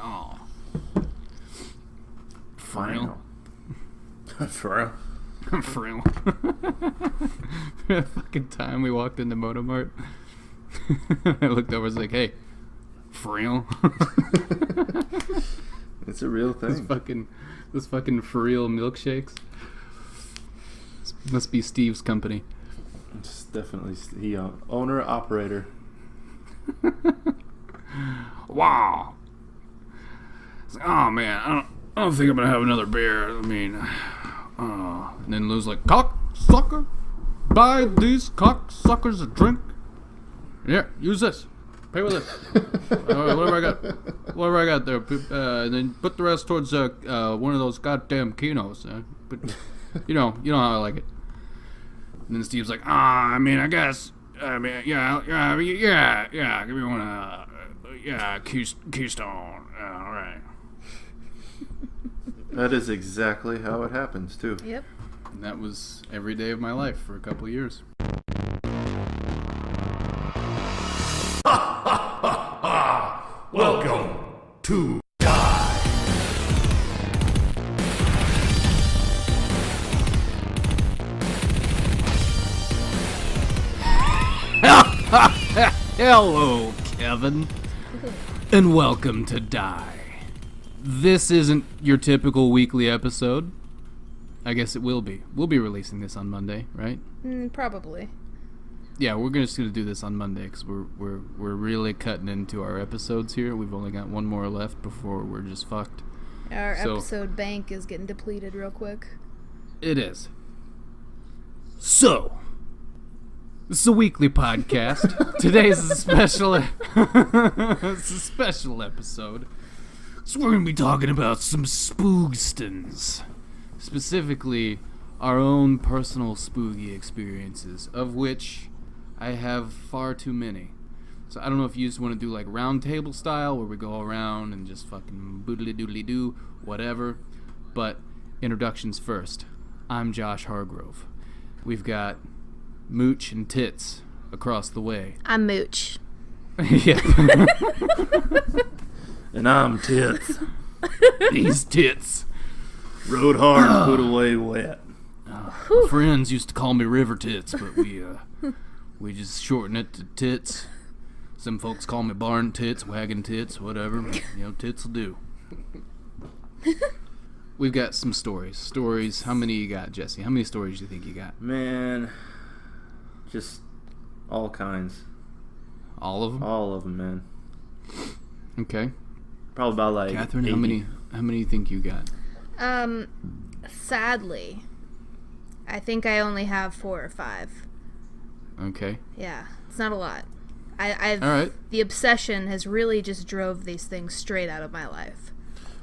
Oh. Final. For real? For real. That fucking time we walked into Motomart, I looked over and was like, hey, for real? It's a real thing. This fucking for real milkshakes. This must be Steve's company. It's definitely owner operator. Wow. It's like, oh man, I don't think I'm gonna have another beer. I mean, and then Lou's like, cocksucker, buy these cocksuckers a drink. Yeah, use this. Pay with this. Whatever I got there. And then put the rest towards one of those goddamn kinos. But you know how I like it. And then Steve's like, I mean, I guess. I mean, yeah. Give me one. Keystone. All right. That is exactly how it happens, too. Yep. And that was every day of my life for a couple of years. Welcome to Hello, Kevin, and welcome to Die. This isn't your typical weekly episode. I guess it will be. We'll be releasing this on Monday, right? Probably. Yeah, we're just gonna do this on Monday because we're really cutting into our episodes here. We've only got one more left before we're just fucked. Our episode bank is getting depleted real quick. It is. So, this is a weekly podcast. Today's a special. It's a special episode. So we're gonna be talking about some spoogstons, specifically our own personal spooky experiences, of which I have far too many. So I don't know if you just want to do like round table style, where we go around and just fucking boodly doodly do whatever. But introductions first. I'm Josh Hargrove. We've got Mooch and Tits across the way. I'm Mooch. Yeah. And I'm Tits. These tits. Rode hard, put away wet. My friends used to call me River Tits, but we just shorten it to Tits. Some folks call me Barn Tits, Wagon Tits, whatever. You know, tits will do. We've got some stories. How many you got, Jesse? How many stories do you think you got? Man, just all kinds. All of them? All of them, man. Okay. Probably about like Catherine, 80. how many do you think you got? Sadly, I think I only have 4 or 5. Okay. Yeah, it's not a lot. All right. The obsession has really just drove these things straight out of my life.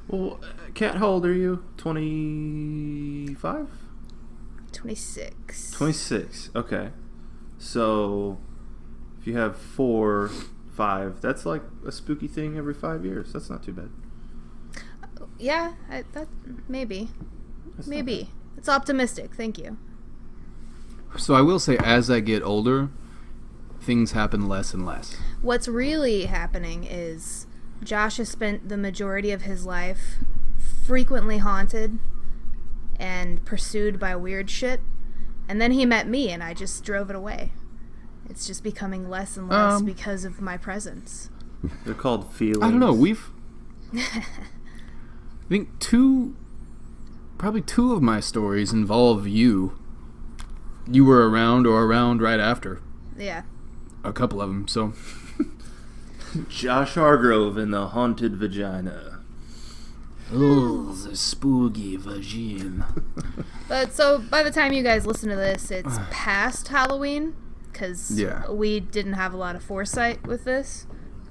Well, Kat, how old are you? 25? 26. 26. Okay. So, if you have 4, 5, that's like a spooky thing every 5 years. That's not too bad. Yeah, maybe. That's Maybe. It's optimistic. Thank you. So I will say, as I get older, things happen less and less. What's really happening is Josh has spent the majority of his life frequently haunted and pursued by weird shit, and then he met me and I just drove it away. It's just becoming less and less because of my presence. They're called feelings. I don't know. I think probably two of my stories involve you. You were around or around right after. Yeah. A couple of them, so. Josh Hargrove in the haunted vagina. Oh, the spooky vagina. But so by the time you guys listen to this, it's past Halloween, because we didn't have a lot of foresight with this.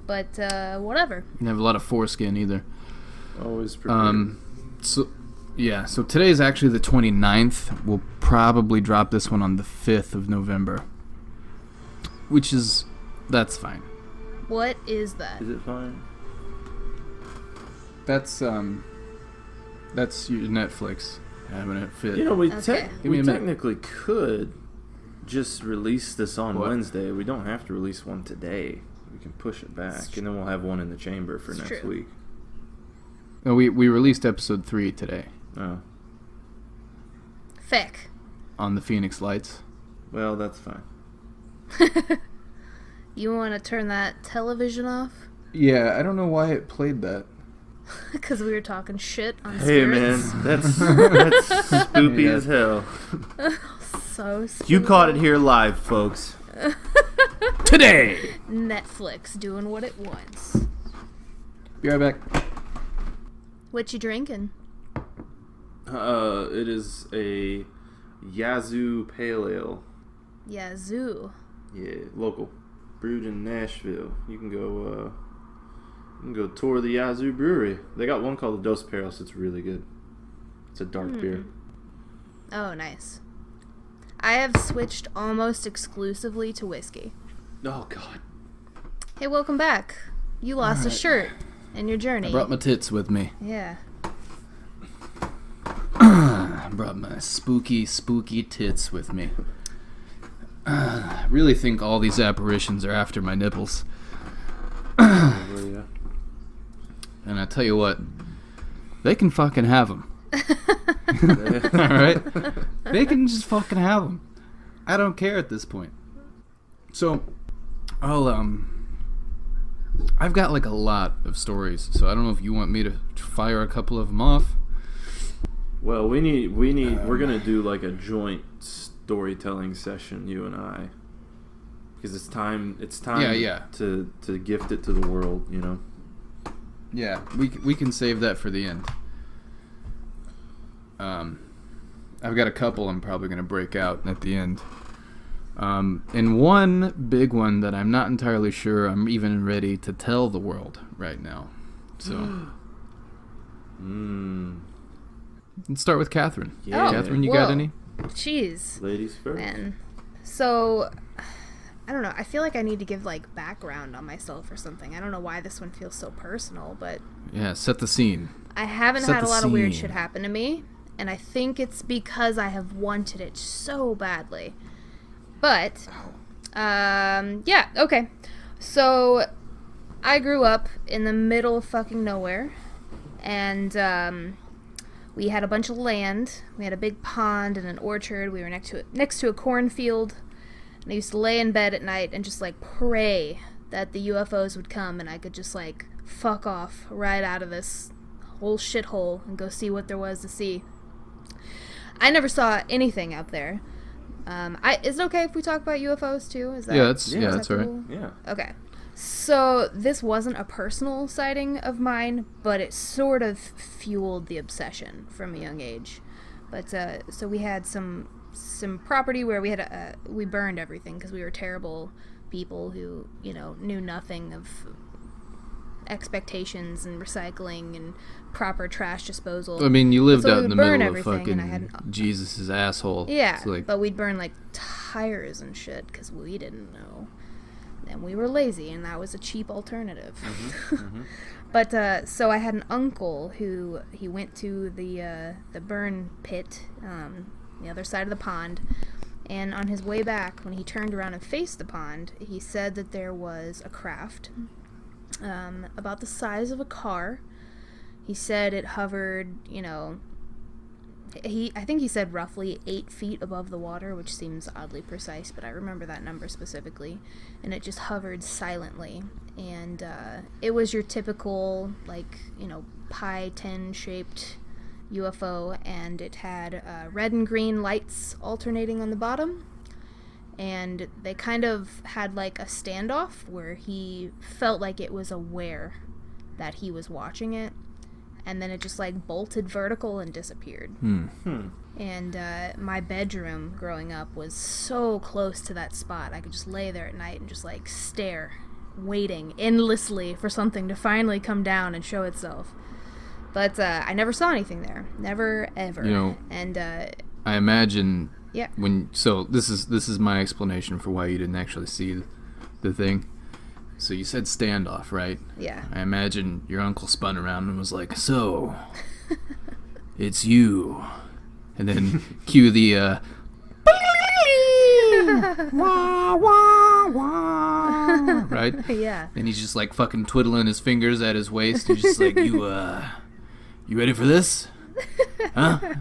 But whatever. You didn't have a lot of foreskin either. Always prepared. So today's actually the 29th. We'll probably drop this one on the 5th of November. That's fine. What is that? Is it fine? That's your Netflix having it fit. You know, we Okay. technically could just release this on What? Wednesday. We don't have to release one today. We can push it back, and then we'll have one in the chamber for next true. week. No, we released episode 3 today Oh. Fick. on the Phoenix Lights. Well, that's fine. You want to turn that television off? Yeah, I don't know why it played that. Because we were talking shit on Hey, spirits. man. That's spoopy Yeah. as hell. So spooky. You caught it here live, folks. Today! Netflix doing what it wants. Be right back. What you drinking? It is a Yazoo Pale Ale. Yazoo. Yeah, local. Brewed in Nashville. You can go tour the Yazoo Brewery. They got one called the Dos Perros. It's really good. It's a dark beer. Oh, nice. I have switched almost exclusively to whiskey. Oh, God. Hey, welcome back. You lost a shirt in your journey. I brought my tits with me. Yeah. I brought my spooky tits with me. I really think all these apparitions are after my nipples. Probably, yeah. And I tell you what, they can fucking have them. Alright? They can just fucking have them. I don't care at this point. So, I've got like a lot of stories, so I don't know if you want me to fire a couple of them off. Well, we're gonna do like a joint storytelling session, you and I, because it's time Yeah. to gift it to the world, you know. Yeah, we can save that for the end. I've got a couple I'm probably going to break out at the end. And one big one that I'm not entirely sure I'm even ready to tell the world right now. So, let's start with Catherine. Yeah. Catherine, you Whoa. got any? Jeez. Ladies first. Man. So, I don't know. I feel like I need to give, like, background on myself or something. I don't know why this one feels so personal, but Yeah, set the scene. I haven't Set had a the lot of weird scene. shit happen to me, and I think it's because I have wanted it so badly. But, yeah, okay. So, I grew up in the middle of fucking nowhere, and, we had a bunch of land. We had a big pond and an orchard. We were next to a cornfield. And I used to lay in bed at night and just, like, pray that the UFOs would come and I could just, like, fuck off right out of this whole shithole and go see what there was to see. I never saw anything up there. Is it okay if we talk about UFOs, too? Is that, That's all right. acceptable? Yeah. Okay. So, this wasn't a personal sighting of mine, but it sort of fueled the obsession from a young age. But, so we had some property where we burned everything because we were terrible people who, you know, knew nothing of expectations and recycling and proper trash disposal. I mean, you lived So we out in the would burn middle of everything, and I fucking had Jesus' asshole. Yeah, So, like, but we'd burn, like, tires and shit because we didn't know. And we were lazy, and that was a cheap alternative. But, so I had an uncle who, he went to the burn pit, the other side of the pond, and on his way back, when he turned around and faced the pond, he said that there was a craft, about the size of a car. He said it hovered, you know, I think he said roughly 8 feet above the water, which seems oddly precise, but I remember that number specifically. And it just hovered silently. And it was your typical, like, you know, pie 10-shaped UFO, and it had red and green lights alternating on the bottom. And they kind of had, like, a standoff where he felt like it was aware that he was watching it. And then it just, like, bolted vertical and disappeared. And my bedroom growing up was so close to that spot. I could just lay there at night and just, like, stare, waiting endlessly for something to finally come down and show itself. But I never saw anything there. Never, ever. You know, and I imagine yeah. so this is my explanation for why you didn't actually see the thing. So you said standoff, right? Yeah. I imagine your uncle spun around and was like, "So, it's you," and then cue the wah wah wah, right? Yeah. And he's just like fucking twiddling his fingers at his waist. He's just like, "You You ready for this? Huh?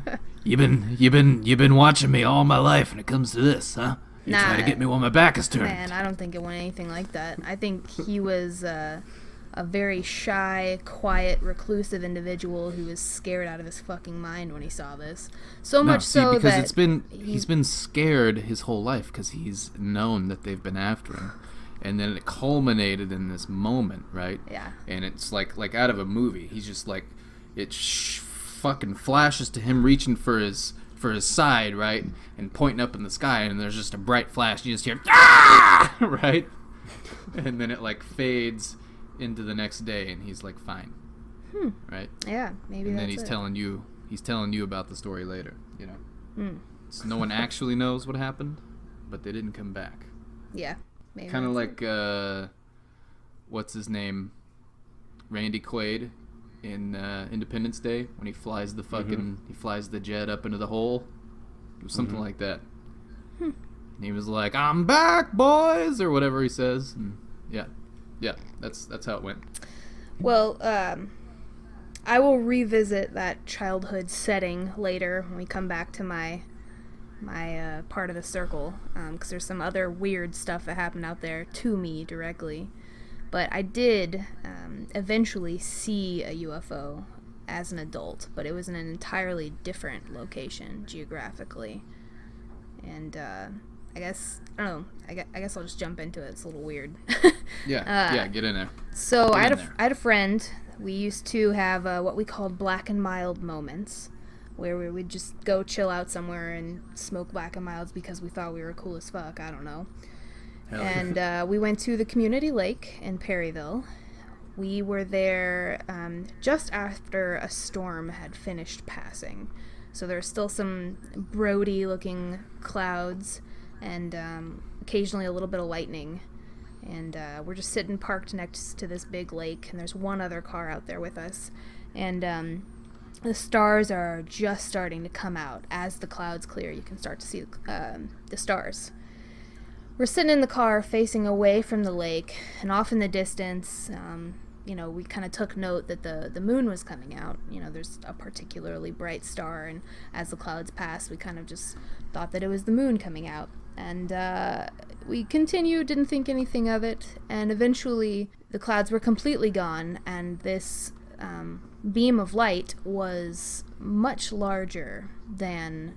You've been watching me all my life, and it comes to this, huh? You try to get me while my back is turned. Man, I don't think it went anything like that. I think he was a very shy, quiet, reclusive individual who was scared out of his fucking mind when he saw this. Because he's been scared his whole life because he's known that they've been after him. And then it culminated in this moment, right? Yeah. And it's like out of a movie. He's just like, fucking flashes to him reaching for his side, right? And pointing up in the sky, and there's just a bright flash. You just hear, ah! Right? And then it like fades into the next day, and he's like fine. Right? Yeah, maybe and that's then he's telling you about the story later, you know. So no one actually knows what happened, but they didn't come back. Yeah. Maybe kind of like what's his name, Randy Quaid in Independence Day when he flies the he flies the jet up into the hole. It was something like that. And he was like, "I'm back, boys," or whatever he says. And yeah, that's how it went. Well, I will revisit that childhood setting later when we come back to my part of the circle, because there's some other weird stuff that happened out there to me directly. But I did eventually see a UFO as an adult, but it was in an entirely different location geographically. And I guess I'll just jump into it. It's a little weird. Yeah, get in there. So I had a friend. We used to have what we called black and mild moments, where we would just go chill out somewhere and smoke black and milds because we thought we were cool as fuck. I don't know. Hell and yeah. We went to the community lake in Perryville. We were there just after a storm had finished passing. So there were still some Brody-looking clouds and occasionally a little bit of lightning. And we're just sitting parked next to this big lake, and there's one other car out there with us. And the stars are just starting to come out. As the clouds clear, you can start to see the stars. We're sitting in the car facing away from the lake, and off in the distance, we kind of took note that the moon was coming out. There's a particularly bright star, and as the clouds passed, we kind of just thought that it was the moon coming out. And we continued, didn't think anything of it, and eventually the clouds were completely gone, and this beam of light was much larger than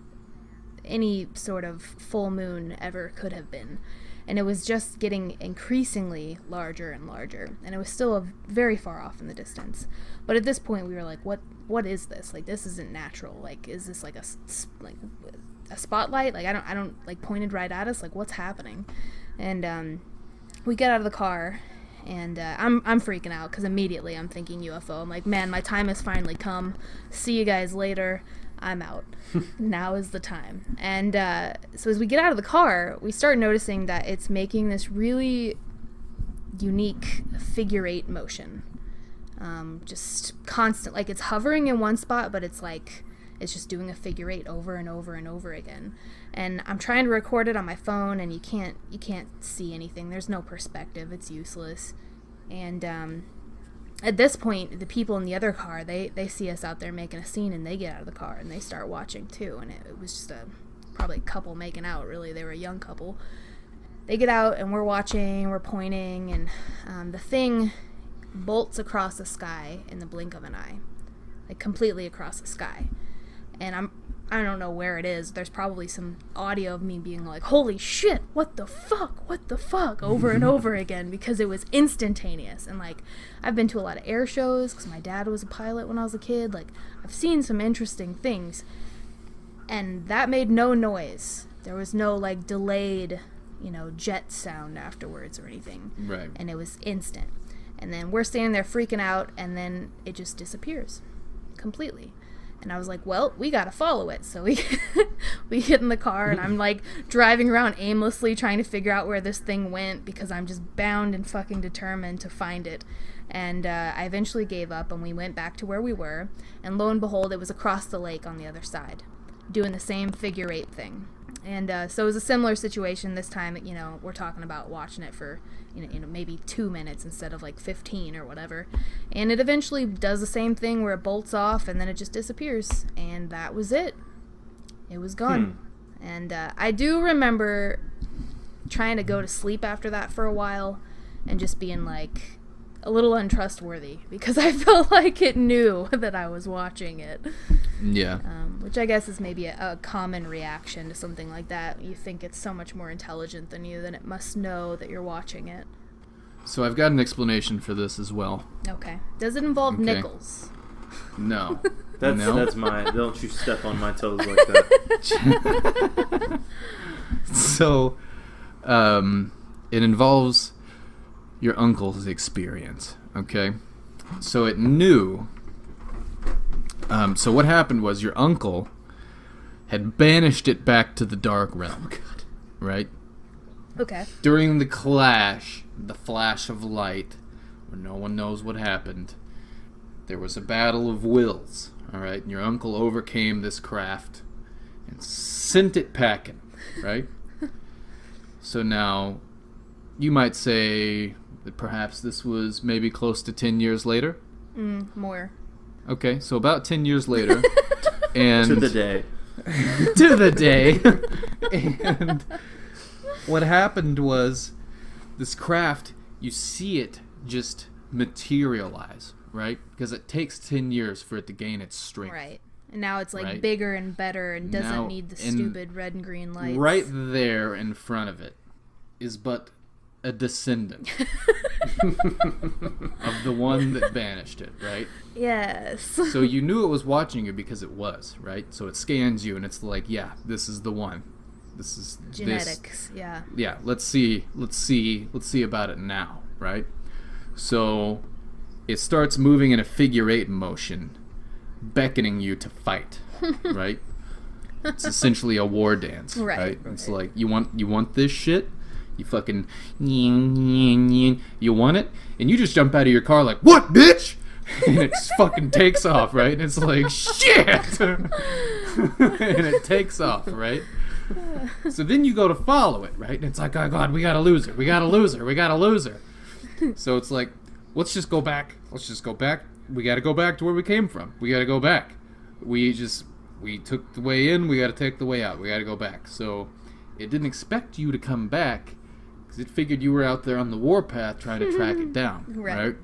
any sort of full moon ever could have been. And it was just getting increasingly larger and larger, and it was still very far off in the distance. But at this point we were like, what is this? Like, this isn't natural. Like, is this like a spotlight? Like, I don't like pointed right at us. Like, what's happening? And we get out of the car, and I'm freaking out because immediately I'm thinking UFO. I'm like, man, my time has finally come. See you guys later. I'm out. Now is the time. And so as we get out of the car, we start noticing that it's making this really unique figure 8 motion. Just constant. Like, it's hovering in one spot, but it's like it's just doing a figure 8 over and over and over again. And I'm trying to record it on my phone, and you can't see anything. There's no perspective. It's useless. And at this point, the people in the other car, they see us out there making a scene, and they get out of the car and they start watching too. And it was just probably a couple making out, really. They were a young couple. They get out, and we're watching, we're pointing, and the thing bolts across the sky in the blink of an eye, like completely across the sky. And I don't know where it is. There's probably some audio of me being like, holy shit, what the fuck, over and over again, because it was instantaneous. And like, I've been to a lot of air shows because my dad was a pilot when I was a kid. Like, I've seen some interesting things, and that made no noise. There was no like delayed, jet sound afterwards or anything. Right. And it was instant. And then we're standing there freaking out, and then it just disappears completely. And I was like, well, we gotta follow it. So we get in the car, and I'm like driving around aimlessly trying to figure out where this thing went, because I'm just bound and fucking determined to find it. And I eventually gave up, and we went back to where we were. And lo and behold, it was across the lake on the other side, doing the same figure 8 thing. And so it was a similar situation this time. We're talking about watching it for maybe 2 minutes instead of like 15 or whatever. And it eventually does the same thing where it bolts off and then it just disappears. And that was it. It was gone. And I do remember trying to go to sleep after that for a while and just being like a little untrustworthy because I felt like it knew that I was watching it. Yeah. Which I guess is maybe a common reaction to something like that. You think it's so much more intelligent than you, then it must know that you're watching it. So I've got an explanation for this as well. Okay. Does it involve Okay. nickels? No. That's my. Don't you step on my toes like that. So, it involves your uncle's experience, okay? So it knew... so what happened was your uncle had banished it back to the dark realm, right? Okay. During the flash of light, where no one knows what happened, there was a battle of wills, all right? And your uncle overcame this craft and sent it packing, right? So now, you might say that perhaps this was maybe close to 10 years later? More. Okay, so about 10 years later, and... To the day. To the day. And what happened was, this craft, you see it just materialize, right? Because it takes 10 years for it to gain its strength. Right. And now it's like Right. bigger and better and doesn't Now, need the and stupid red and green lights. Right there in front of it is but a descendant of the one that banished it, right? Yes. So you knew it was watching you because it was, right? So it scans you and it's like, yeah, this is the one. This is Genetics, yeah. Yeah, let's see about it now, right? So it starts moving in a figure 8 motion, beckoning you to fight, right? It's essentially a war dance, right? It's like, you want this shit? You fucking you want it? And you just jump out of your car like, what, bitch? And it fucking takes off, right? And it's like, shit! And it takes off, right? So then you go to follow it, right? And it's like, oh God, we gotta lose her. We gotta lose her. We gotta lose her. So it's like, let's just go back. Let's just go back. We gotta go back to where we came from. We gotta go back. We took the way in. We gotta take the way out. We gotta go back. So it didn't expect you to come back because it figured you were out there on the warpath trying to track it down, right?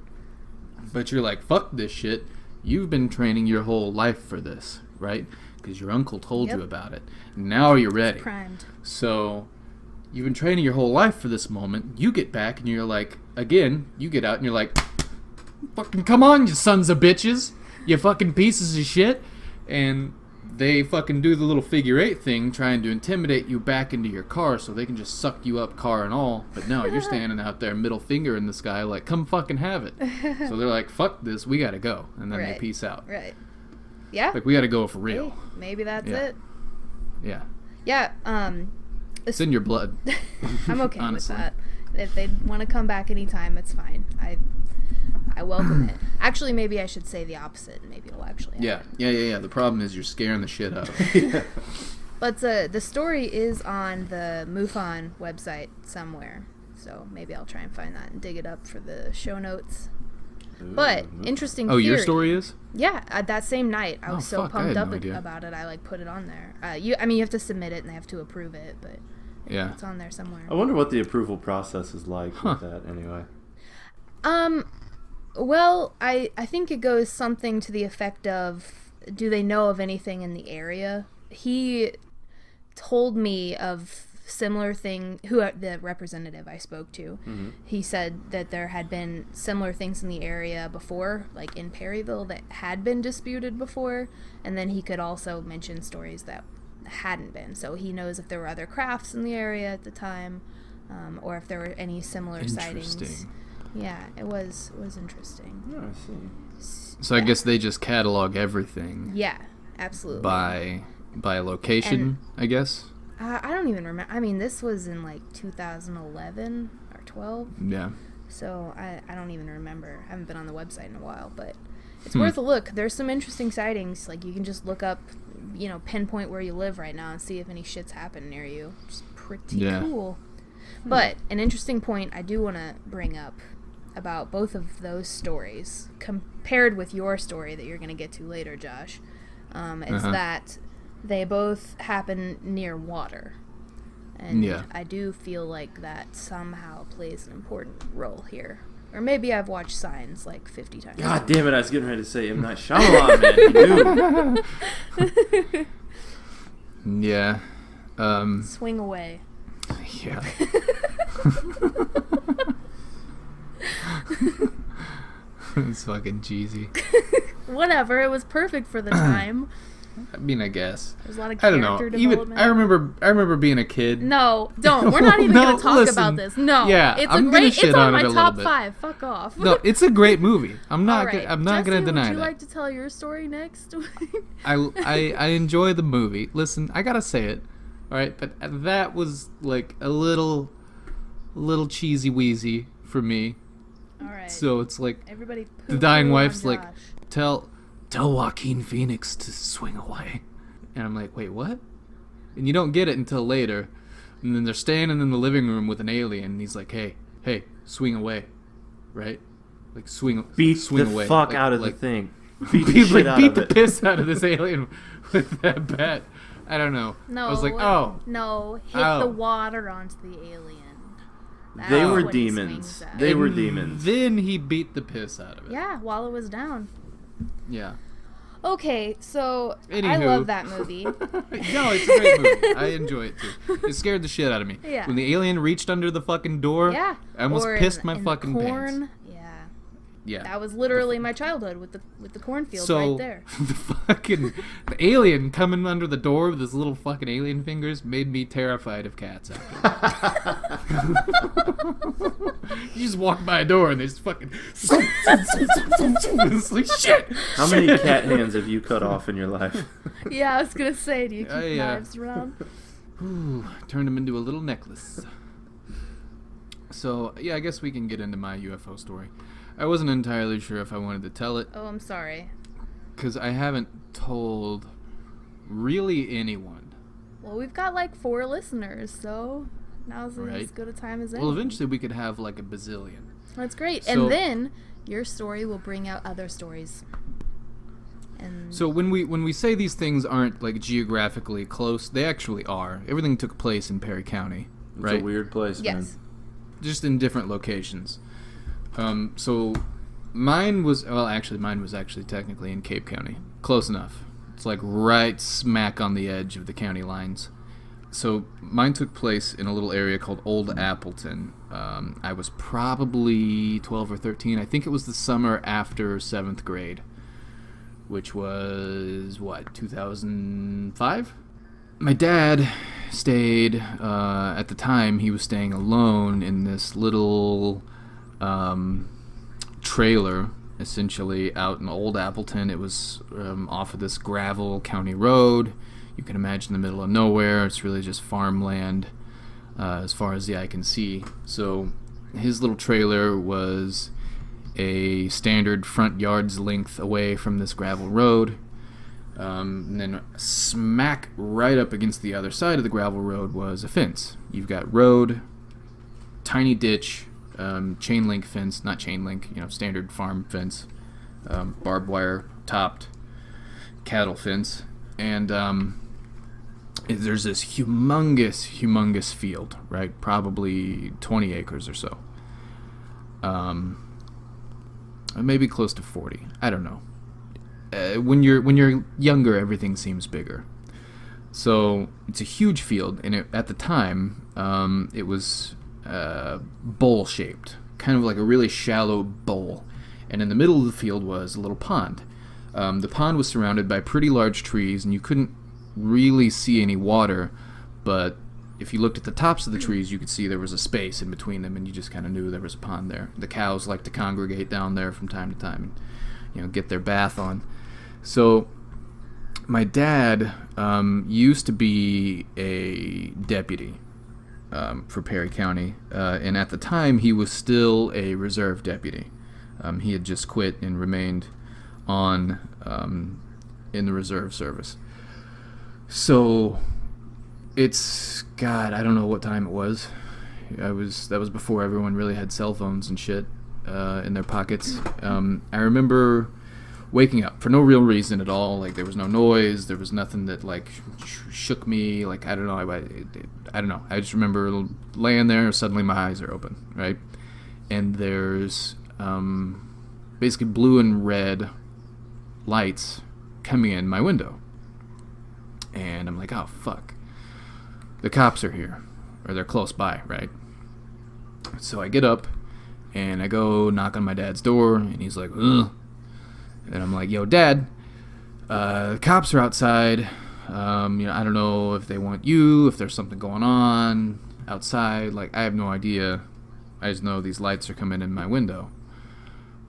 But you're like, fuck this shit. You've been training your whole life for this, right? Because your uncle told you about it. Now you're ready. Primed. So you've been training your whole life for this moment. You get back and you're like, again, you get out and you're like, fucking come on, you sons of bitches. You fucking pieces of shit. And they fucking do the little figure 8 thing, trying to intimidate you back into your car so they can just suck you up, car and all. But no, you're standing out there, middle finger in the sky, like, come fucking have it. So they're like, fuck this, we gotta go. And then they peace out. Right. Yeah. Like, we gotta go for real. Hey, maybe that's it. Yeah. Yeah. It's in your blood. I'm okay honestly. with that. If they want to come back anytime, it's fine. I welcome it. Actually, maybe I should say the opposite. Maybe it'll actually happen. Yeah. The problem is you're scaring the shit out of them. But the story is on the MUFON website somewhere. So maybe I'll try and find that and dig it up for the show notes. But interesting theory. Your story is? Yeah, that same night I was so pumped up no about it. I put it on there. You have to submit it and they have to approve it, but it's on there somewhere. I wonder what the approval process is like with that anyway. Well, I think it goes something to the effect of, do they know of anything in the area? He told me of similar thing, the representative I spoke to, he said that there had been similar things in the area before, like in Perryville, that had been disputed before, and then he could also mention stories that hadn't been. So he knows if there were other crafts in the area at the time, or if there were any similar sightings. Yeah, it was interesting. Oh, I see. So I guess they just catalog everything. Yeah, absolutely. By location, I guess. I don't even remember. I mean, this was in like 2011 or 12. Yeah. So I don't even remember. I haven't been on the website in a while, but it's worth a look. There's some interesting sightings. Like, you can just look up pinpoint where you live right now and see if any shit's happened near you. Which is pretty Yeah. cool. But an interesting point I do want to bring up about both of those stories, compared with your story that you're going to get to later, Josh, is that they both happen near water. And Yeah. I do feel like that somehow plays an important role here. Or maybe I've watched Signs like 50 times. God damn it, I was getting ready to say M. Night Shyamalan, man. You knew. Yeah. Swing away. Yeah. It's fucking cheesy. Whatever, it was perfect for the time. I mean, I guess. There's a lot of I character don't know. Even development. I remember being a kid. No, don't. We're not even No, going to talk listen. about this. No. Yeah, it's I'm a gonna great. shit It's on on it my a little top bit. 5. Fuck off. No, it's a great movie. I'm not. All right. I'm not Jesse, gonna deny would you that. like to tell your story next? I enjoy the movie. Listen, I gotta say it. All right, but that was like a little cheesy wheezy for me. All right. So it's like Everybody. the dying poo-poo wife's on like, Josh. tell Joaquin Phoenix to swing away. And I'm like, wait, what? And you don't get it until later. And then they're standing in the living room with an alien, and he's like, hey, swing away. Right? Like, swing Beat swing the away. fuck Like- out of like, the thing. Beat the shit out beat of the it. piss out of this alien with that bat. I don't know. No. I was like, oh. No, hit Oh. the water onto the alien. That's They were what he demons. swings at. They were And demons. Then he beat the piss out of it. Yeah, while it was down. Yeah. Okay, so I Anywho. love that movie. No, it's a great movie. I enjoy it too. It scared the shit out of me. Yeah. When the alien reached under the fucking door, Yeah. I almost Or pissed in my the fucking corn. pants. Yeah. Yeah. That was literally my childhood with the cornfield So right there. the alien coming under the door with his little fucking alien fingers made me terrified of cats after that. You just walk by a door and they just fucking it's like shit. How many cat hands have you cut off in your life? Yeah, I was gonna say, do you keep Yeah. knives around? Ooh, turned him into a little necklace. So, yeah, I guess we can get into my UFO story. I wasn't entirely sure if I wanted to tell it, Oh, I'm sorry. because I haven't told really anyone. Well, we've got like 4 listeners, so now's Right. as good a time as any. Well, eventually we could have like a bazillion. That's great. So- And then your story will bring out other stories. And So when we say these things aren't like geographically close, they actually are. Everything took place in Perry County, It's right? a weird place, man. yes. Just in different locations. So mine was actually technically in Cape County. Close enough. It's like right smack on the edge of the county lines. So mine took place in a little area called Old Appleton. I was probably 12 or 13. I think it was the summer after 7th grade, which was, 2005? My dad stayed, at the time, he was staying alone in this little trailer, essentially, out in Old Appleton. It was off of this gravel county road. You can imagine the middle of nowhere. It's really just farmland as far as the eye can see. So his little trailer was a standard front yard's length away from this gravel road. And then smack right up against the other side of the gravel road was a fence. You've got road, tiny ditch, chain link fence, not chain link, standard farm fence, barbed wire topped cattle fence, and there's this humongous field, right? Probably 20 acres or so. Maybe close to 40. I don't know. When you're younger, everything seems bigger. So it's a huge field, and at the time, it was bowl shaped, kind of like a really shallow bowl. And in the middle of the field was a little pond. The pond was surrounded by pretty large trees, and you couldn't really see any water, but if you looked at the tops of the trees, you could see there was a space in between them, and you just kind of knew there was a pond there. The cows like to congregate down there from time to time and get their bath on. So my dad used to be a deputy for Perry County, and at the time he was still a reserve deputy. He had just quit and remained on in the reserve service. So it's, God, I don't know what time it was. That was before everyone really had cell phones and shit in their pockets. I remember waking up for no real reason at all. Like, there was no noise, there was nothing that like shook me. Like, I don't know. I don't know. I just remember laying there. Suddenly, my eyes are open, right? And there's basically blue and red lights coming in my window. And I'm like, oh fuck, the cops are here, or they're close by, right? So I get up and I go knock on my dad's door, and he's like, ugh. And I'm like, yo, Dad, the cops are outside. I don't know if they want you, if there's something going on outside. Like, I have no idea. I just know these lights are coming in my window.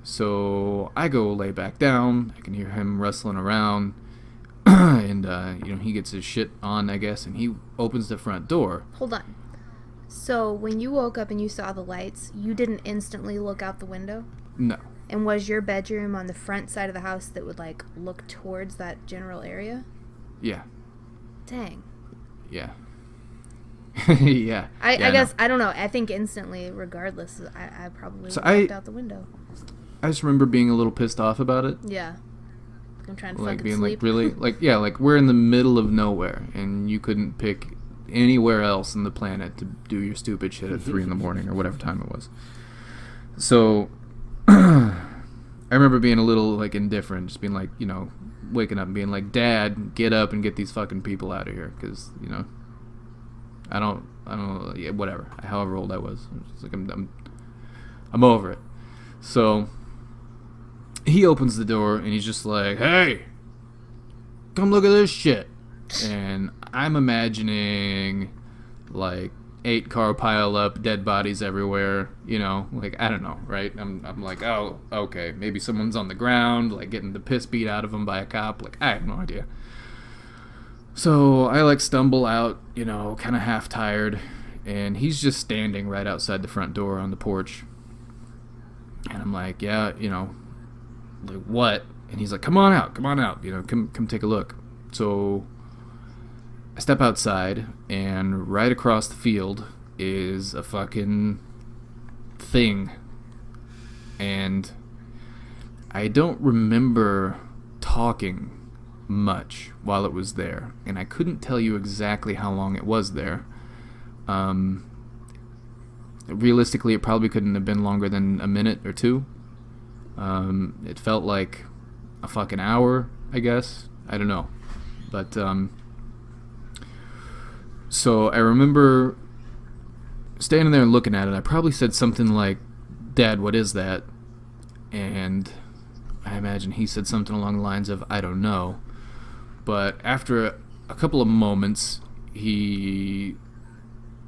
So I go lay back down. I can hear him rustling around. And, he gets his shit on, I guess, and he opens the front door. Hold on. So when you woke up and you saw the lights, you didn't instantly look out the window? No. And was your bedroom on the front side of the house that would, like, look towards that general area? Yeah. Dang. Yeah. Yeah. I guess, I don't know. I think instantly, regardless, I probably looked out the window. I just remember being a little pissed off about it. Yeah. I'm trying to like fucking being sleep. like, really, like, yeah, like, we're in the middle of nowhere, and you couldn't pick anywhere else on the planet to do your stupid shit at 3 in the morning or whatever time it was. So I remember being a little, like, indifferent, just being like, waking up and being like, Dad, get up and get these fucking people out of here, because I don't know, yeah, whatever, however old I was. It's like, I'm over it. So he opens the door and he's just like, hey, come look at this shit. And I'm imagining like 8-car pile up, dead bodies everywhere, like, I don't know, right? I'm like, oh, okay, maybe someone's on the ground, like, getting the piss beat out of them by a cop. Like, I have no idea. So I, like, stumble out, kind of half tired, and he's just standing right outside the front door on the porch. And I'm like, yeah, like, what? And he's like, come on out, come take a look. So I step outside, and right across the field is a fucking thing. And I don't remember talking much while it was there, and I couldn't tell you exactly how long it was there. Realistically, it probably couldn't have been longer than a minute or two. It felt like a fucking hour, I guess. I don't know. But, so I remember standing there and looking at it. I probably said something like, Dad, what is that? And I imagine he said something along the lines of, I don't know. But after a couple of moments, he,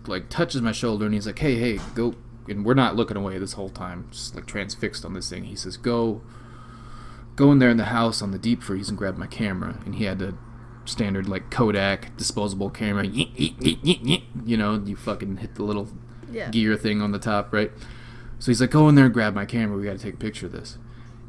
like, touches my shoulder and he's like, hey, go. And we're not looking away this whole time, just, like, transfixed on this thing. He says, go in there in the house on the deep freeze and grab my camera. And he had a standard, like, Kodak disposable camera. You fucking hit the little gear thing on the top, right? So he's like, go in there and grab my camera. We got to take a picture of this.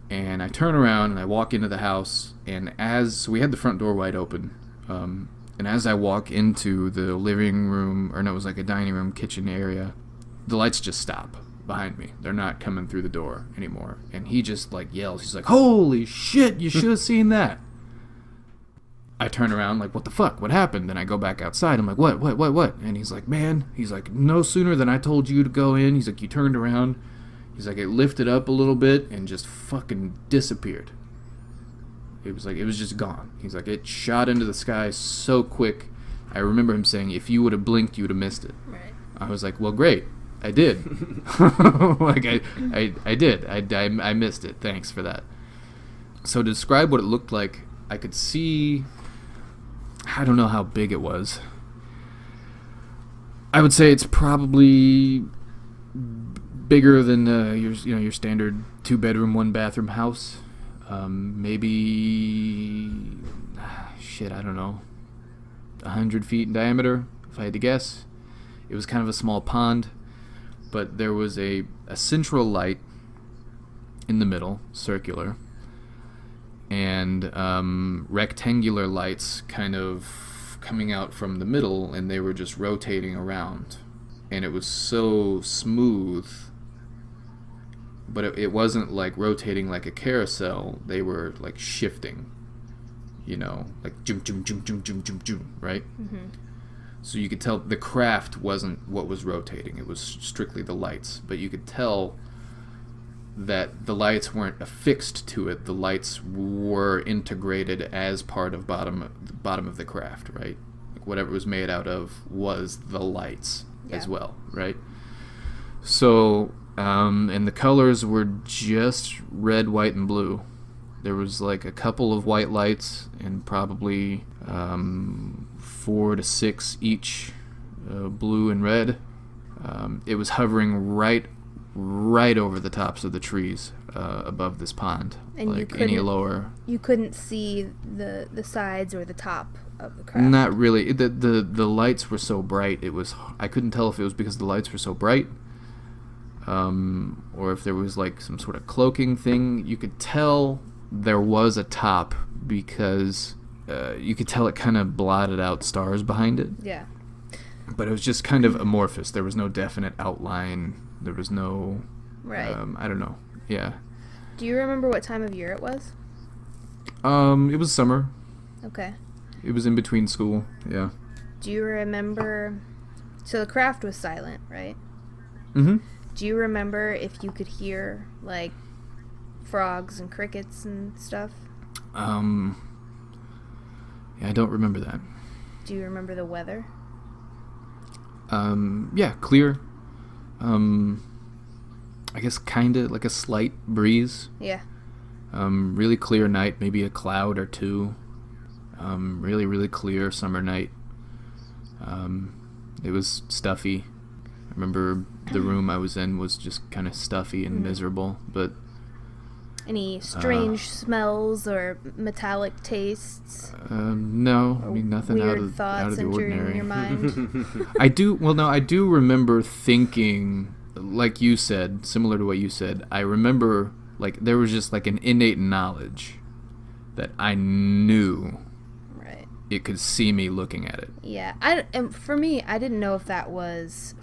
And I turn around and I walk into the house. And so we had the front door wide open. And as I walk into the living room, or no, it was like a dining room, kitchen area, the lights just stop behind me. They're not coming through the door anymore. And he just, like, yells. He's like, holy shit, you should have seen that. I turn around like, what the fuck? What happened? And I go back outside. I'm like, what? And he's like, man, no sooner than I told you to go in. He's like, you turned around. He's like, it lifted up a little bit and just fucking disappeared. It was just gone. He's like, it shot into the sky so quick. I remember him saying, if you would have blinked, you would have missed it. Right. I was like, well, great. I did. Like, I did. I missed it. Thanks for that. So to describe what it looked like, I could see, I don't know how big it was. I would say it's probably bigger than your standard 2-bedroom, 1-bathroom house. Maybe, I don't know, 100 feet in diameter, if I had to guess. It was kind of a small pond, but there was a central light in the middle, circular, and rectangular lights kind of coming out from the middle, and they were just rotating around. And it was so smooth, but it wasn't like rotating like a carousel. They were like shifting, like jum, jum, jum, jum, jum, jum, jum, right? Mm-hmm. So you could tell the craft wasn't what was rotating. It was strictly the lights. But you could tell that the lights weren't affixed to it. The lights were integrated as part of bottom of the craft, right? Like whatever it was made out of was the lights as well, right? So, and the colors were just red, white, and blue. There was like a couple of white lights and probably 4 to 6 each, blue and red. It was hovering right over the tops of the trees above this pond. And like any lower, you couldn't see the sides or the top of the craft. Not really. The lights were so bright. I couldn't tell if it was because the lights were so bright, or if there was like some sort of cloaking thing. You could tell there was a top because you could tell it kind of blotted out stars behind it. Yeah. But it was just kind of amorphous. There was no definite outline. There was no... Right. I don't know. Yeah. Do you remember what time of year it was? It was summer. Okay. It was in between school. Yeah. Do you remember... So the craft was silent, right? Mm-hmm. Do you remember if you could hear, like, frogs and crickets and stuff? Yeah, I don't remember that. Do you remember the weather? Yeah, clear. I guess kind of like a slight breeze. Yeah. Really clear night, maybe a cloud or two. Really, really clear summer night. It was stuffy. I remember the room I was in was just kind of stuffy and miserable, but... Any strange smells or metallic tastes? No, I mean nothing out of the ordinary. In your mind? I do remember thinking, like you said, similar to what you said. I remember like there was just like an innate knowledge that I knew. Right. It could see me looking at it. Yeah, and for me, I didn't know if that was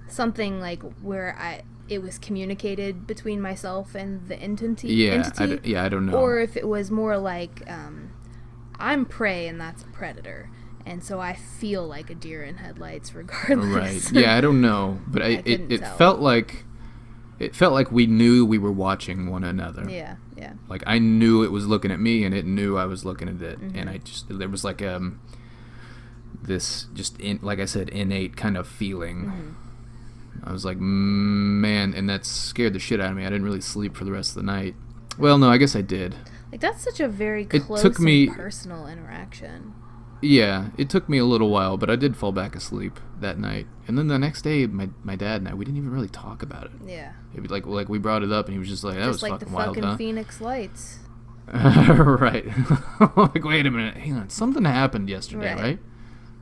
something like where it was communicated between myself and the entity. Yeah, I don't know. Or if it was more like, I'm prey and that's a predator, and so I feel like a deer in headlights regardless. Right. Yeah, I don't know, but it felt like we knew we were watching one another. Yeah, yeah. Like I knew it was looking at me, and it knew I was looking at it, and there was like this like I said, innate kind of feeling. Mm-hmm. I was like, man, and that scared the shit out of me. I didn't really sleep for the rest of the night. Well, no, I guess I did. Like, that's such a very close and personal interaction. Yeah, it took me a little while, but I did fall back asleep that night. And then the next day, my dad and I, we didn't even really talk about it. Yeah. It was like we brought it up, and he was just like, that was fucking wild, huh? Just like the fucking Phoenix Lights. Right. Like, wait a minute. Hang on. Something happened yesterday, right?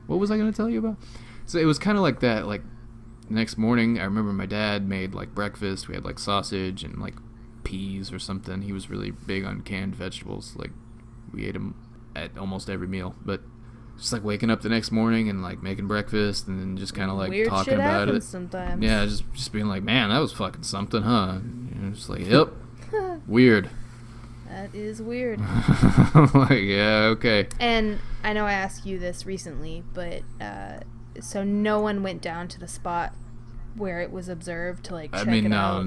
What was I going to tell you about? So it was kind of like that, like, the next morning, I remember my dad made, like, breakfast. We had, like, sausage and, like, peas or something. He was really big on canned vegetables. Like, we ate them at almost every meal. But just, like, waking up the next morning and, like, making breakfast and then just kind of, like, weird talking about it. Sometimes. Yeah, just being like, man, that was fucking something, huh? Just like, yep. Weird. That is weird. Like, yeah, okay. And I know I asked you this recently, but... So no one went down to the spot where it was observed to like check it out?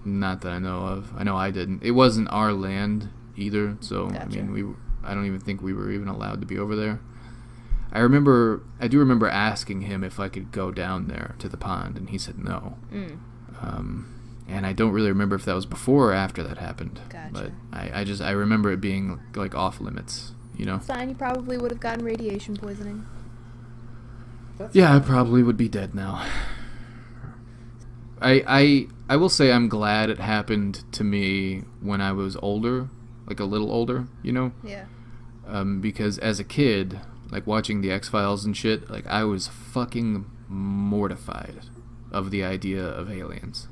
Not that I know of. I know I didn't. It wasn't our land either, so Gotcha. I mean I don't even think we were even allowed to be over there. I do remember asking him if I could go down there to the pond, and he said no. And I don't really remember if that was before or after that happened. Gotcha. But I remember it being like off limits, you know. Fine, you probably would have gotten radiation poisoning. Yeah, I probably would be dead now. I will say I'm glad it happened to me when I was older, like a little older, you know? Yeah. Because as a kid, like watching the X-Files and shit, like I was fucking mortified of the idea of aliens.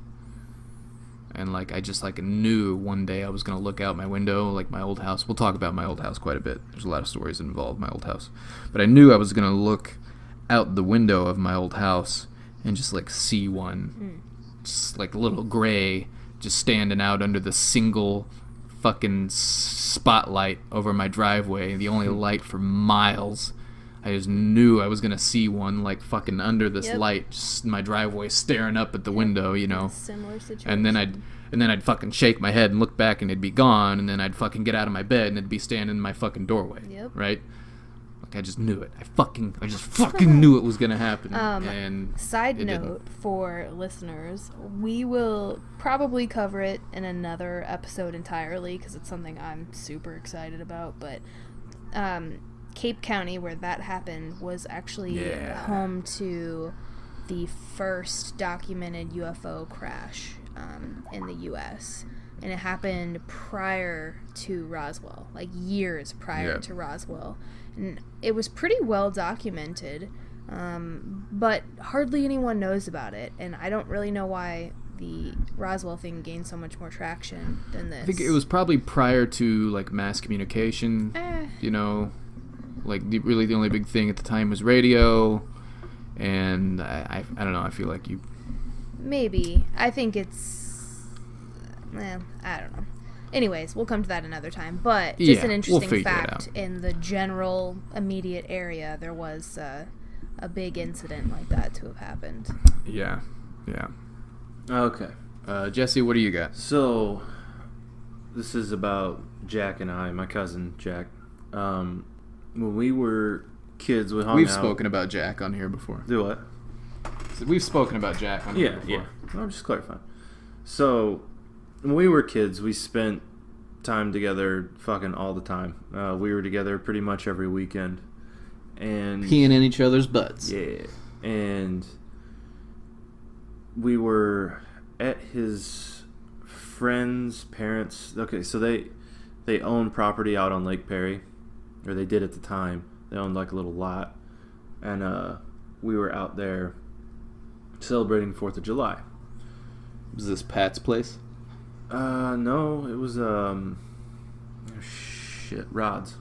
and like I just like knew one day I was gonna look out my window, like my old house. We'll talk about my old house quite a bit. There's a lot of stories that involve my old house, but I knew I was gonna look out the window of my old house and just like see one, just like a little gray, just standing out under the single fucking spotlight over my driveway, the only light for miles. I just knew I was gonna see one, like fucking under this light, just my driveway, staring up at the window, you know. Similar situation. And then I'd fucking shake my head and look back, and it'd be gone. And then I'd fucking get out of my bed, and it'd be standing in my fucking doorway. Yep. Right. Like I just knew it. I just fucking knew it was gonna happen. And side note for listeners, we will probably cover it in another episode entirely because it's something I'm super excited about. But Cape County, where that happened, was actually home to the first documented UFO crash in the U.S. And it happened prior to Roswell, like years prior to Roswell. And it was pretty well documented, but hardly anyone knows about it. And I don't really know why the Roswell thing gained so much more traction than this. I think it was probably prior to like mass communication, you know. Like, really the only big thing at the time was radio, and I don't know, I feel like you... Maybe. I think it's... I don't know. Anyways, we'll come to that another time, but just an interesting fact, in the general immediate area, there was a big incident like that to have happened. Yeah. Okay. Jesse, what do you got? So, this is about Jack and I, my cousin Jack. When we were kids, we hung out. We've spoken about Jack on here before. Do what? So we've spoken about Jack on here before. Yeah. I'm just clarifying. So, when we were kids, we spent time together fucking all the time. We were together pretty much every weekend. And peeing in each other's butts. Yeah. And we were at his friend's parents. Okay, so they own property out on Lake Perry. Or they did at the time. They owned like a little lot. And we were out there celebrating 4th of July. Was this Pat's place? No, it was Rod's.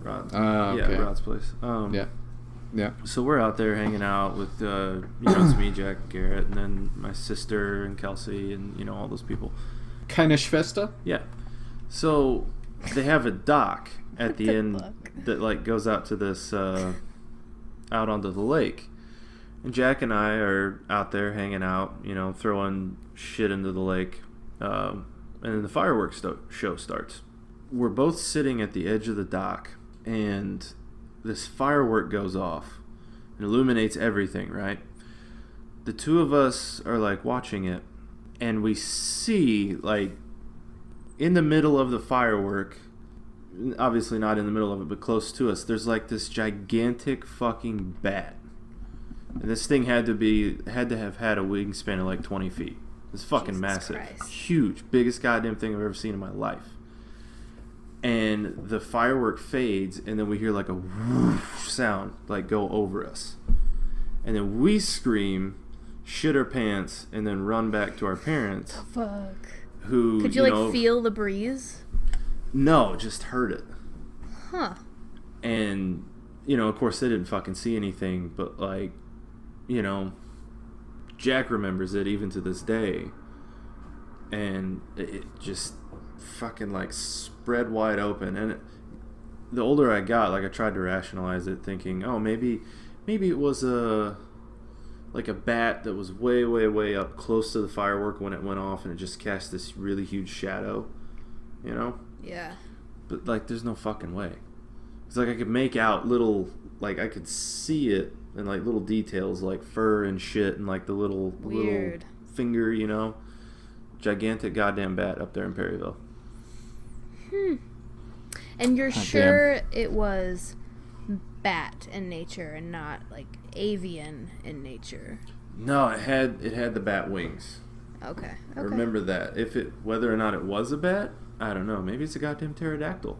Okay. Yeah, Rod's place. Yeah. So we're out there hanging out with it's me, Jack, Garrett, and then my sister and Kelsey, and all those people. Kinda Schwester? Yeah. So they have a dock at the end that like goes out to this out onto the lake. And Jack and I are out there hanging out, throwing shit into the lake. And then the fireworks show starts. We're both sitting at the edge of the dock, and this firework goes off and illuminates everything, right? The two of us are like watching it, and we see like in the middle of the firework, obviously not in the middle of it, but close to us, there's like this gigantic fucking bat. And this thing had to have had a wingspan of like 20 feet. It's fucking massive. Christ. Huge. Biggest goddamn thing I've ever seen in my life. And the firework fades, and then we hear like a whoosh sound like go over us. And then we scream, shit our pants, and then run back to our parents. Fuck. Who, could you feel the breeze? No, just heard it. Huh. And, of course they didn't fucking see anything, but like, Jack remembers it even to this day. And it just fucking like spread wide open. And the older I got, like I tried to rationalize it, thinking, oh, maybe it was a bat that was way, way, way up close to the firework when it went off, and it just cast this really huge shadow, Yeah. But like, there's no fucking way. It's like I could make out little, like I could see it and like little details like fur and shit and like the little finger, gigantic goddamn bat up there in Perryville. And you're sure it was bat in nature and not like avian in nature? No, it had the bat wings. Okay. I remember that. Whether or not it was a bat, I don't know. Maybe it's a goddamn pterodactyl.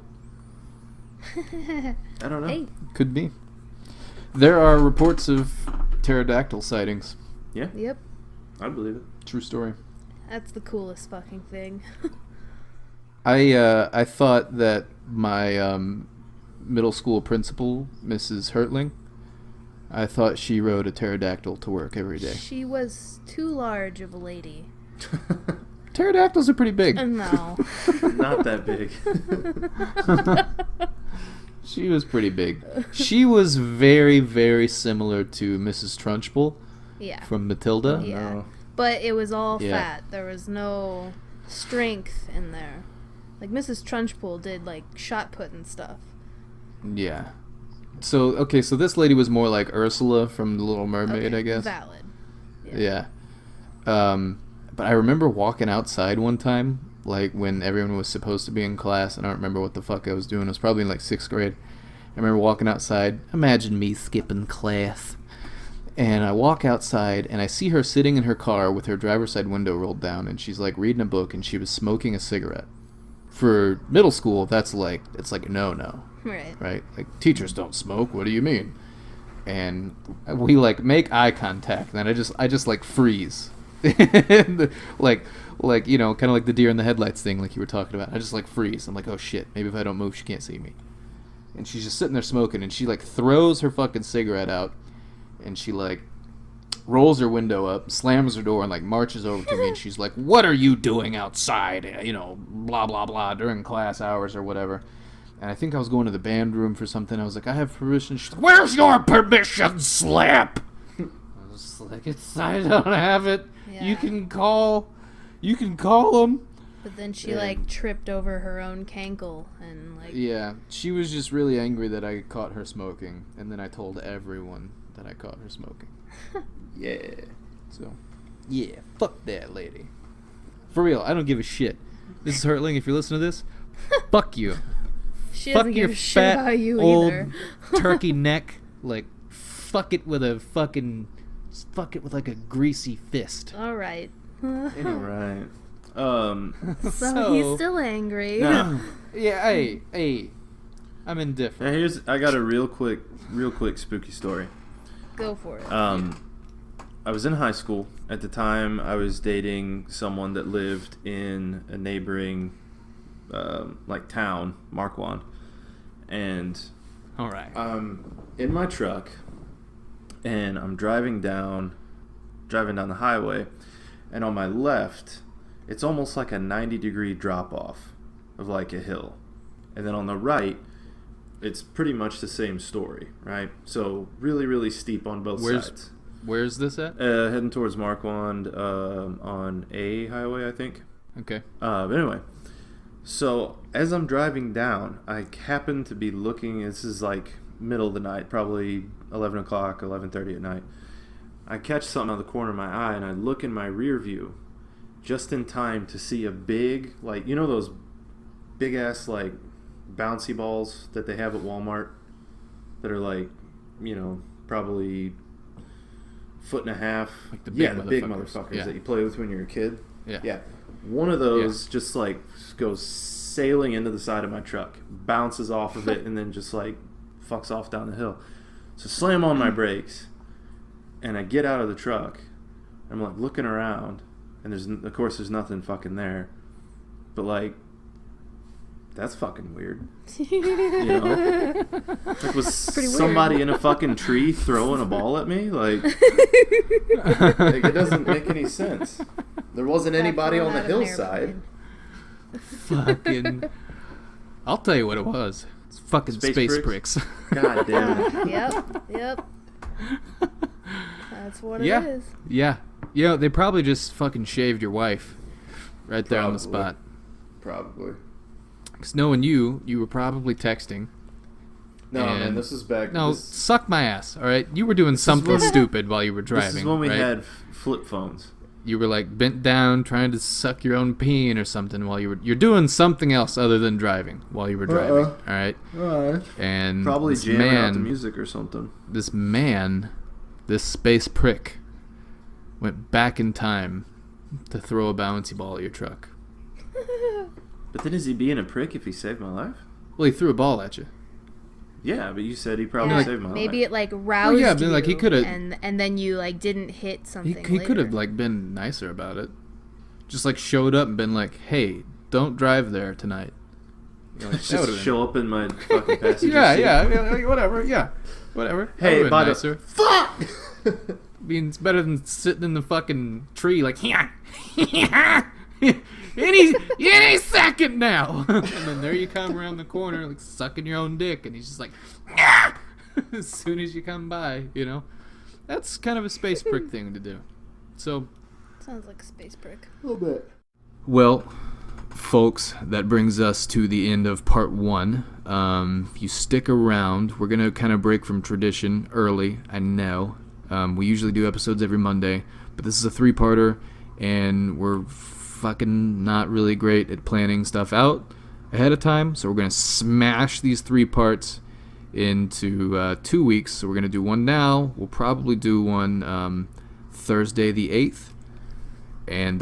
I don't know. Hey. Could be. There are reports of pterodactyl sightings. Yeah. Yep. I believe it. True story. That's the coolest fucking thing. I thought that my middle school principal, Mrs. Hertling, I thought she rode a pterodactyl to work every day. She was too large of a lady. Pterodactyls are pretty big. No. Not that big. She was pretty big. She was very, very similar to Mrs. Trunchbull Yeah. from Matilda. Yeah. No. But it was all Yeah. fat. There was no strength in there. Like Mrs. Trunchbull did like shot put and stuff. Yeah. So, okay, so this lady was more like Ursula from The Little Mermaid, Okay, I guess. Valid. Yeah. But I remember walking outside one time, like when everyone was supposed to be in class, and I don't remember what the fuck I was doing. It was probably in like 6th grade. I remember walking outside. Imagine me skipping class. And I walk outside, and I see her sitting in her car with her driver's side window rolled down, and she's like reading a book, and she was smoking a cigarette. For middle school, that's like, it's like a no-no. Right. Right? Like, teachers don't smoke. What do you mean? And we like make eye contact, and then I just like freeze, like you know, kind of like the deer in the headlights thing, like you were talking about. I just like freeze. I'm like, oh shit, maybe if I don't move, she can't see me. And she's just sitting there smoking, and she like throws her fucking cigarette out, and she like rolls her window up, slams her door, and like marches over to me, and she's like, "What are you doing outside? You know, blah blah blah during class hours or whatever." And I think I was going to the band room for something. I was like, I have permission. She's like, where's your permission slip? I was like, I don't have it. Yeah. You can call them. But then she Yeah. like tripped over her own cankle and like Yeah, she was just really angry that I caught her smoking. And then I told everyone that I caught her smoking. Yeah. So, yeah, fuck that lady. For real, I don't give a shit. This is Hurtling. If you're listening to this, fuck you. she Fuck doesn't your give a shit fat about you old either. turkey neck. Like, fuck it with a fucking, fuck it with like a greasy fist. All right. Right. So he's still angry. No. Yeah, hey, I'm indifferent. Now I got a real quick spooky story. Go for it. I was in high school. At the time, I was dating someone that lived in a neighboring, like town, Marquand. And All right. I'm in my truck, and I'm driving down the highway, and on my left, it's almost like a 90-degree drop-off of like a hill. And then on the right, it's pretty much the same story, right? So really, really steep on both sides. Where's this at? Heading towards Marquand on A highway, I think. Okay. But anyway, so as I'm driving down, I happen to be looking. This is like middle of the night, probably 11 o'clock, 11:30 at night. I catch something out of the corner of my eye, and I look in my rear view just in time to see a big, like, you know those big-ass, like, bouncy balls that they have at Walmart that are, like, you know, probably 1.5 feet. Like the big yeah, the big motherfuckers. motherfuckers Yeah. that you play with when you're a kid. Yeah. Yeah. One of those just, like, goes sailing into the side of my truck, bounces off of it, and then just, like, fucks off down the hill. So slam on my brakes, and I get out of the truck. I'm, like, looking around, and of course there's nothing fucking there. But, like, that's fucking weird. You know? Like, was somebody in a fucking tree throwing a ball at me? Like, it doesn't make any sense. There wasn't anybody on the hillside. Fucking. I'll tell you what it was. It's fucking space bricks. God damn it. Yep. That's what Yeah. it is. Yeah. You know, they probably just fucking shaved your wife right there on the Probably. spot. Probably. Because knowing you were probably texting. No, And- man, this is back. No, this, suck my ass, all right? You were doing something when- stupid while you were driving, this is when we right? had flip phones. You were like bent down trying to suck your own peen or something while you're doing something else other than driving while you were driving, all right? And Probably this jamming out the man, music or something. this space prick, went back in time to throw a bouncy ball at your truck. But then is he being a prick if he saved my life? Well, he threw a ball at you. Yeah, but you said he probably Yeah, saved my life. maybe it like roused yeah, but, like, he you, coulda- and then you like didn't hit something. He could have later. like been nicer about it. just like showed up and been like, "Hey, don't drive there tonight." You know, like, that would've Just been- show up in my fucking passenger Yeah, seat. yeah, I mean, like, whatever. Yeah, whatever. That Hey, would've been by nicer. the fuck. I mean, it's better than sitting in the fucking tree like, any second now. And then there you come around the corner, like sucking your own dick, and he's just like, as soon as you come by, you know. That's kind of a space prick thing to do. So, Sounds like a space prick. A little bit. well, folks, that brings us to the end of part 1. If you stick around, we're going to kind of break from tradition early, I know. We usually do episodes every Monday, but this is a 3-parter, and we're fucking not really great at planning stuff out ahead of time, so we're going to smash these 3 parts into 2 weeks. So we're going to do one now. We'll probably do one Thursday the 8th, and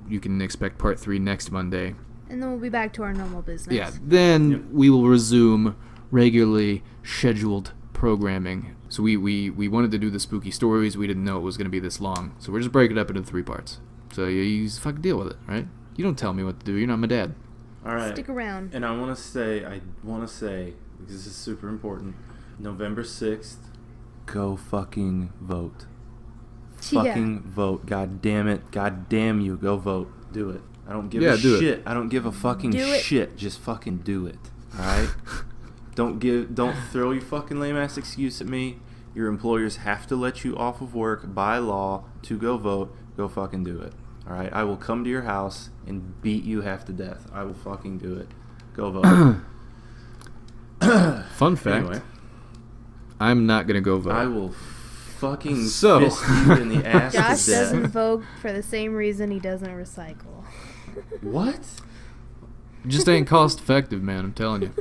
you can expect part 3 next Monday. And then we'll be back to our normal business. Yeah, then we will resume regularly scheduled programming. So we wanted to do the spooky stories. We didn't know it was going to be this long. So we're just breaking it up into 3 parts. So you just fucking deal with it, right? You don't tell me what to do. You're not my dad. All right. Stick around. And I want to say, because this is super important, November 6th, go fucking vote. Yeah. Fucking vote. God damn it. God damn you. Go vote. Do it. I don't give a do it. shit. I don't give a fucking Do it. shit. Just fucking do it. Alright? Don't throw your fucking lame ass excuse at me. Your employers have to let you off of work by law to go vote. Go fucking do it. Alright? I will come to your house and beat you half to death. I will fucking do it. Go vote. Fun fact, Anyway, I'm not going to go vote. I will fucking So- fist you in the ass Josh to death. doesn't vote for the same reason he doesn't recycle. What? Just ain't cost effective, man, I'm telling you.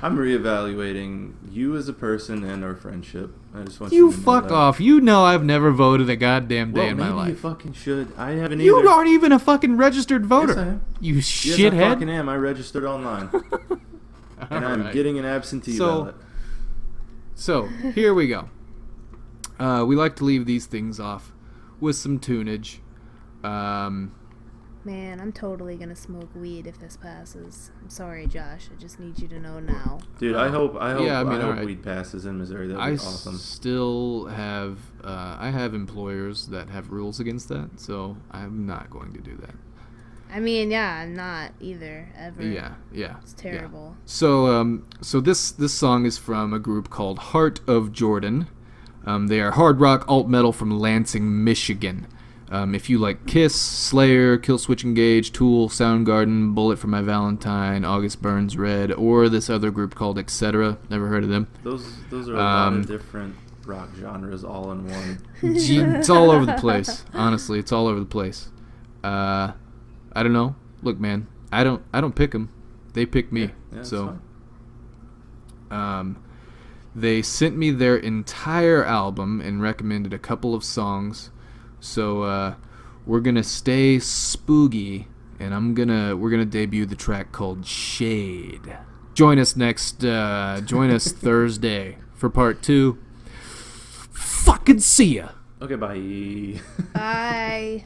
I'm reevaluating you as a person and our friendship. I just want You to know fuck that. off. You know I've never voted a goddamn day Well, in maybe my you life. fucking should. I haven't You either. aren't even a fucking registered voter. Yes, I am. You Yes, I shithead. fucking am. I registered online. And I'm Alright. getting an absentee So- ballot. So, here we go. We like to leave these things off with some tunage. Man, I'm totally gonna smoke weed if this passes. I'm sorry, Josh. I just need you to know now. Dude, I hope Yeah, I mean, I hope alright. weed passes in Missouri. That'd I be awesome. still have I have employers that have rules against that, so I'm not going to do that. I mean, yeah, I'm not either, ever. Yeah. It's terrible. So this song is from a group called Heart of Jordan. They are hard rock alt metal from Lansing, Michigan. If you like Kiss, Slayer, Killswitch Engage, Tool, Soundgarden, Bullet for My Valentine, August Burns Red, or this other group called Etc. Never heard of them. Those are a lot of different rock genres all in one. It's all over the place. Honestly, it's all over the place. I don't know. Look, man, I don't pick them. They pick me. Yeah, it's So fine. they sent me their entire album and recommended a couple of songs. So we're gonna stay spooky, and we're gonna debut the track called Shade. Join us Thursday for part 2. Fucking see ya. Okay, bye. Bye.